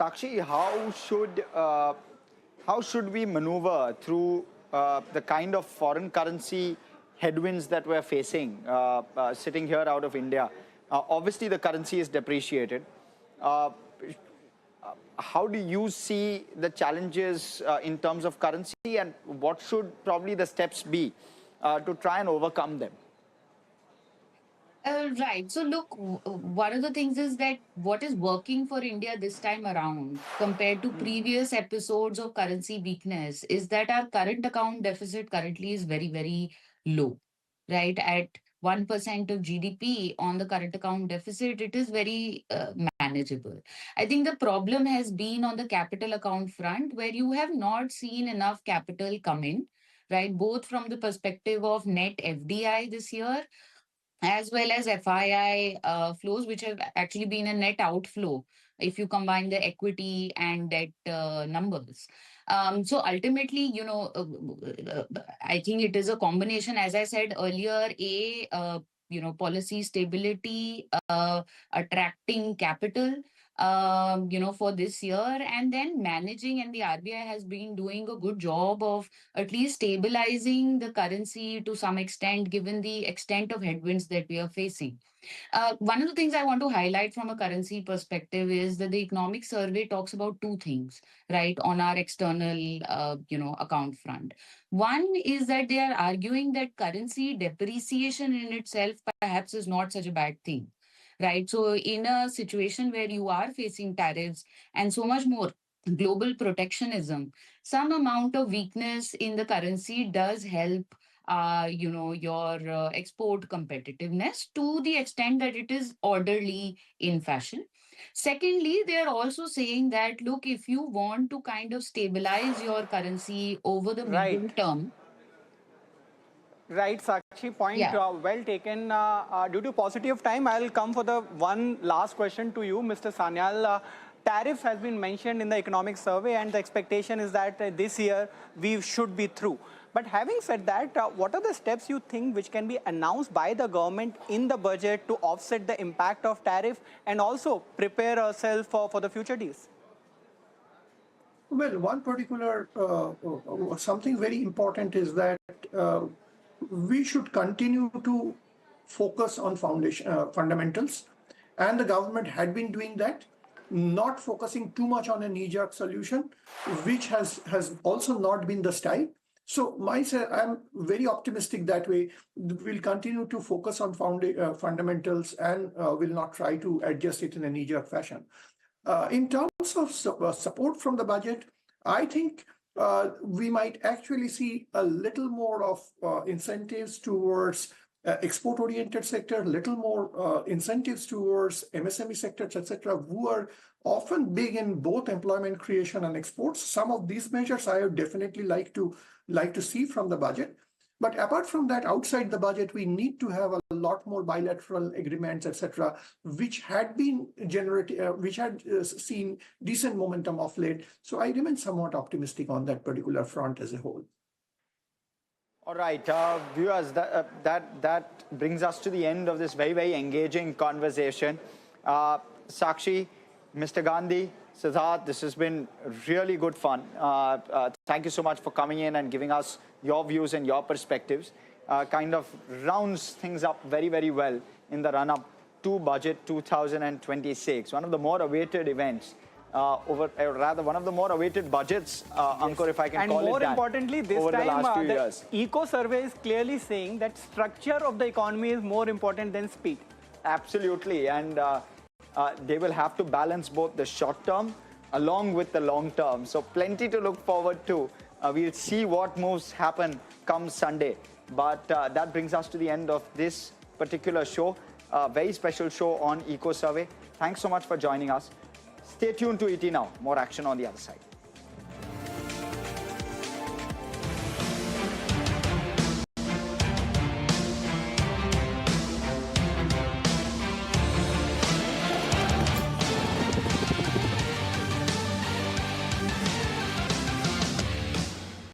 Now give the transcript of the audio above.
Sakshi, how should we maneuver through the kind of foreign currency headwinds that we're facing sitting here out of India? Obviously, the currency is depreciated. How do you see the challenges in terms of currency, and what should probably the steps be to try and overcome them? Right. So, look, one of the things is that what is working for India this time around compared to previous episodes of currency weakness is that our current account deficit currently is very, very low, right? At 1% of GDP on the current account deficit, it is very manageable. I think the problem has been on the capital account front, where you have not seen enough capital come in, right? Both from the perspective of net FDI this year as well as FII flows, which have actually been a net outflow if you combine the equity and debt numbers. So ultimately, I think it is a combination, as I said earlier, policy stability, attracting capital, for this year, and then managing, and the RBI has been doing a good job of at least stabilizing the currency to some extent, given the extent of headwinds that we are facing. One of the things I want to highlight from a currency perspective is that the economic survey talks about two things, right, on our external, account front. One is that they are arguing that currency depreciation in itself perhaps is not such a bad thing, right? So, in a situation where you are facing tariffs and so much more global protectionism, some amount of weakness in the currency does help your export competitiveness to the extent that it is orderly in fashion. Secondly, they are also saying that, look, if you want to kind of stabilize your currency over the Right. medium term. Right, Sakshi, point Yeah. well taken. Due to paucity of time, I'll come for the one last question to you, Mr. Sanyal. Tariff has been mentioned in the economic survey, and the expectation is that this year we should be through. But having said that, what are the steps you think which can be announced by the government in the budget to offset the impact of tariff and also prepare ourselves for the future deals? Well, one particular something very important is that we should continue to focus on fundamentals, and the government had been doing that, not focusing too much on a knee-jerk solution, which has also not been the style. So I'm very optimistic that way. We'll continue to focus on fundamentals and will not try to adjust it in a knee-jerk fashion. In terms of support from the budget, I think we might actually see a little more of incentives towards export-oriented sector, little more incentives towards MSME sectors, etc., who are often big in both employment creation and exports. Some of these measures I would definitely like to see from the budget. But apart from that, outside the budget, we need to have a lot more bilateral agreements, etc., which had been which had seen decent momentum of late. So I remain somewhat optimistic on that particular front as a whole. All right, viewers, that brings us to the end of this very, very engaging conversation. Sakshi, Mr. Gandhi, Siddharth, this has been really good fun. Thank you so much for coming in and giving us your views and your perspectives. Kind of rounds things up very, very well in the run-up to Budget 2026. One of the more awaited events, one of the more awaited budgets, Ankur, if I can call it that. And more importantly, this time, the Eco survey is clearly saying that structure of the economy is more important than speed. Absolutely, and they will have to balance both the short term along with the long term. So plenty to look forward to. We'll see what moves happen come Sunday. But that brings us to the end of this particular show, a very special show on Eco Survey. Thanks so much for joining us. Stay tuned to ET Now. More action on the other side.